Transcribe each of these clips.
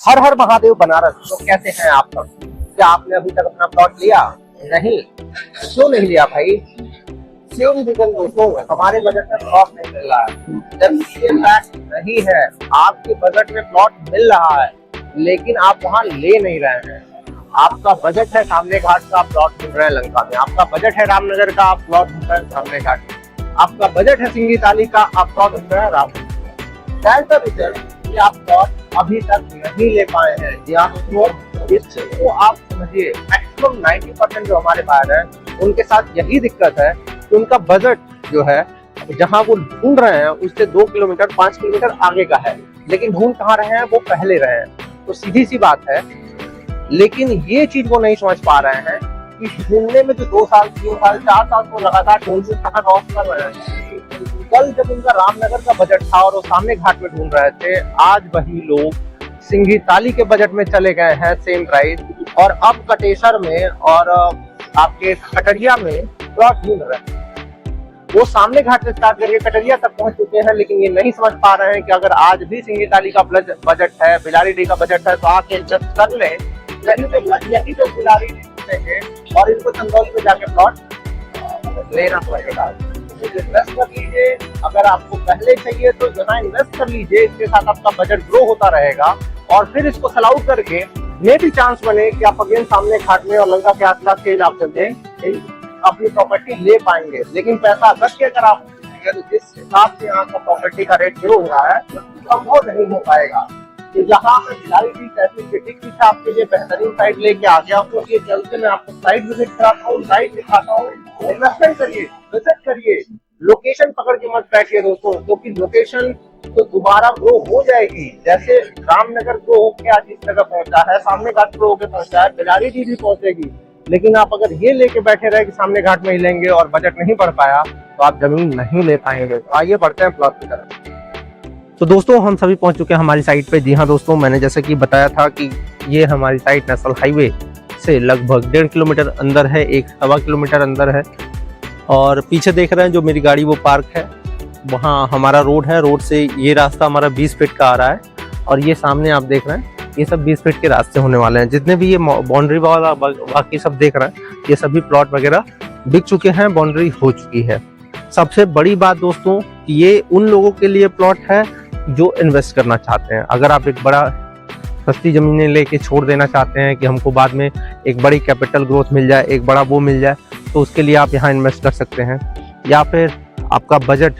हर हर महादेव बनारस। तो कैसे हैं आप सब? क्या आपने अभी तक अपना प्लॉट लिया? नहीं? क्यों नहीं लिया भाई? क्यों रीजन दोस्तों, हमारे बजट में प्लॉट नहीं मिल रहा है। जब ये फैक्ट नहीं है, आपके बजट में प्लॉट मिल रहा है लेकिन आप वहाँ ले नहीं रहे हैं। आपका बजट है सामने घाट का, आप प्लॉट ढूंढ रहे हैं लंका में। आपका बजट है रामनगर का, आप प्लॉट ढूंढ रहे हैं सामने घाट में। आपका बजट है सिंगी ताली का, आप प्लॉट ढूंढ रहे हैं रामनगर। कि आप प्लॉट अभी तक नहीं ले पाए हैं। या इसको आप समझिए, मैक्सिमम 90% जो हमारे बाहर है उनके साथ यही दिक्कत है कि उनका बजट जो है जहां वो ढूंढ रहे हैं उससे 2 किलोमीटर 5 किलोमीटर आगे का है, लेकिन ढूंढ कहाँ रहे हैं? वो पहले रहे हैं। तो सीधी सी बात है, लेकिन ये चीज वो नहीं समझ पा रहे हैं कि ढूंढने में जो 2 साल 3 साल 4 साल को लगातार ढूंढ कर रहे हैं। कल जब उनका रामनगर का बजट था और वो सामने घाट में ढूंढ रहे थे, आज वही लोग सिंगी ताली के बजट में चले गए हैं सेम प्राइस, और अब कटेसर में और आपके कटरिया में प्लॉट ढूंढ रहे हैं। वो सामने घाट से स्टार्ट करके कटरिया तक पहुंच चुके हैं, लेकिन ये नहीं समझ पा रहे हैं कि अगर आज भी सिंगी ताली का बजट है, बिलारी डी का बजट है, तो आके एडजस्ट कर ले। यही तो बिलारी डी और इनको चंदौली में जाके प्लॉट लेना पड़ेगा। इन्वेस्ट कर लीजिए, अगर आपको पहले चाहिए तो यहाँ इन्वेस्ट कर लीजिए। इसके साथ आपका बजट ग्रो होता रहेगा और फिर इसको सेल आउट करके ये भी चांस बने कि आप अगेन सामने घाट में और लंका के आसपास के इलाके में अपनी प्रॉपर्टी ले पाएंगे। लेकिन पैसा रख के अगर आप जिस हिसाब से यहाँ का प्रॉपर्टी का रेट ग्रो हो रहा है तो वो नहीं हो पाएगा। कि जहाँ पे पीछे आपके लिए बेहतरीन साइट लेके आ गया हूँ, ये चलते मैं आपको साइट विजिट कराता हूँ, साइट दिखाता हूँ। इन्वेस्टमेंट करिए, विजिट करिए, लोकेशन पकड़ के मत बैठिए दोस्तों, क्योंकि लोकेशन तो दोबारा ग्रो हो जाएगी। जैसे रामनगर ग्रो होकर आज इस जगह पहुंचा है, सामने घाट ग्रो होकर पहुंचा है, बिलारी डी भी पहुंचेगी। लेकिन आप अगर ये लेके बैठे रहे कि सामने घाट में ही लेंगे और बजट नहीं बढ़ पाया, तो आप जमीन नहीं ले पाएंगे। तो आइए बढ़ते हैं प्लॉट की तरफ। तो दोस्तों हम सभी पहुंच चुके हैं हमारी साइट पे। जी हाँ दोस्तों, मैंने जैसे कि बताया था कि ये हमारी साइट नेशनल हाईवे से लगभग 1.5 किलोमीटर अंदर है, 1-1.25 किलोमीटर अंदर है। और पीछे देख रहे हैं जो मेरी गाड़ी वो पार्क है, वहाँ हमारा रोड है। रोड से ये रास्ता हमारा 20 फीट का आ रहा है, और ये सामने आप देख रहे हैं ये सब 20 फीट के रास्ते होने वाले हैं। जितने भी ये बाउंड्री वाला बाकी सब देख रहे हैं, ये सभी प्लॉट वगैरह बिक चुके हैं, बाउंड्री हो चुकी है। सबसे बड़ी बात दोस्तों, ये उन लोगों के लिए प्लॉट है जो इन्वेस्ट करना चाहते हैं। अगर आप एक बड़ा सस्ती ज़मीनें लेके छोड़ देना चाहते हैं कि हमको बाद में एक बड़ी कैपिटल ग्रोथ मिल जाए, एक बड़ा वो मिल जाए, तो उसके लिए आप यहाँ इन्वेस्ट कर सकते हैं। या फिर आपका बजट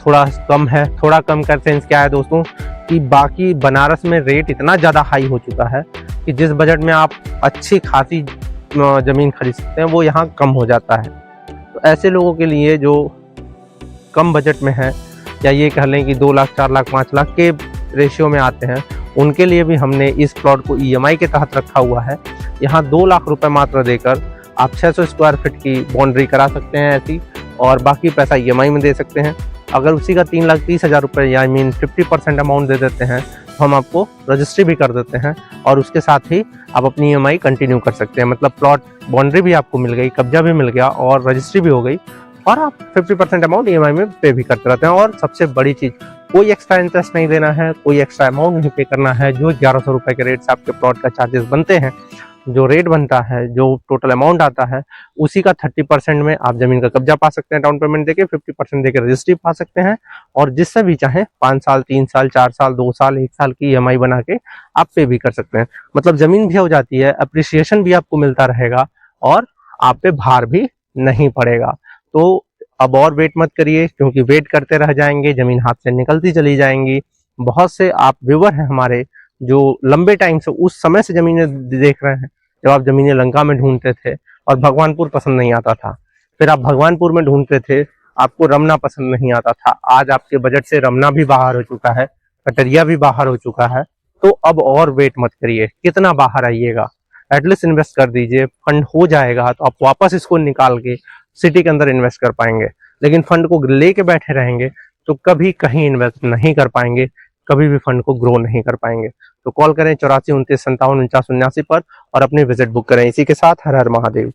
थोड़ा कम है, थोड़ा कम का सेंस क्या है दोस्तों, कि बाकी बनारस में रेट इतना ज़्यादा हाई हो चुका है कि जिस बजट में आप अच्छी खासी ज़मीन खरीद सकते हैं वो यहाँ कम हो जाता है। तो ऐसे लोगों के लिए जो कम बजट में है, या ये कह लें कि 2 लाख 4 लाख 5 लाख के रेशियो में आते हैं, उनके लिए भी हमने इस प्लॉट को EMI के तहत रखा हुआ है। यहाँ 2 लाख रुपए मात्र देकर आप 600 स्क्वायर फीट की बाउंड्री करा सकते हैं ऐसी, और बाकी पैसा EMI में दे सकते हैं। अगर उसी का 3,30,000 रुपये या 50% अमाउंट दे देते हैं तो हम आपको रजिस्ट्री भी कर देते हैं, और उसके साथ ही आप अपनी EMI कंटिन्यू कर सकते हैं। मतलब प्लॉट बाउंड्री भी आपको मिल गई, कब्जा भी मिल गया और रजिस्ट्री भी हो गई, और आप 50% अमाउंट EMI में पे भी करते रहते हैं। और सबसे बड़ी चीज़, कोई एक्स्ट्रा इंटरेस्ट नहीं देना है, कोई एक्स्ट्रा अमाउंट नहीं पे करना है। जो 1100 रुपये के रेट से आपके प्लॉट का चार्जेस बनते हैं, जो रेट बनता है, जो टोटल अमाउंट आता है, उसी का 30% में आप जमीन का कब्जा पा सकते हैं डाउन पेमेंट देके, 50% देके रजिस्ट्री पा सकते हैं, और जिससे भी चाहें 5 साल 3 साल 4 साल 2 साल 1 साल की EMI बना के आप पे भी कर सकते हैं। मतलब जमीन भी हो जाती है, अप्रिसिएशन भी आपको मिलता रहेगा, और आप पे भार भी नहीं पड़ेगा। तो अब और वेट मत करिए, क्योंकि वेट करते रह जाएंगे, जमीन हाथ से निकलती चली जाएंगी। बहुत से आप व्यूअर हैं हमारे जो लंबे टाइम से उस समय से जमीनें देख रहे हैं जब आप जमीनें लंका में ढूंढते थे और भगवानपुर पसंद नहीं आता था, फिर आप भगवानपुर में ढूंढते थे, आपको रमना पसंद नहीं आता था। आज आपके बजट से रमना भी बाहर हो चुका है, कटरिया भी बाहर हो चुका है। तो अब और वेट मत करिए, कितना बाहर आइएगा, एटलीस्ट इन्वेस्ट कर दीजिए। फंड हो जाएगा तो आप वापस इसको निकाल के सिटी के अंदर इन्वेस्ट कर पाएंगे। लेकिन फंड को लेके बैठे रहेंगे तो कभी कहीं इन्वेस्ट नहीं कर पाएंगे, कभी भी फंड को ग्रो नहीं कर पाएंगे। तो कॉल करें 84 29 57 49 79 पर और अपनी विजिट बुक करें। इसी के साथ हर हर महादेव।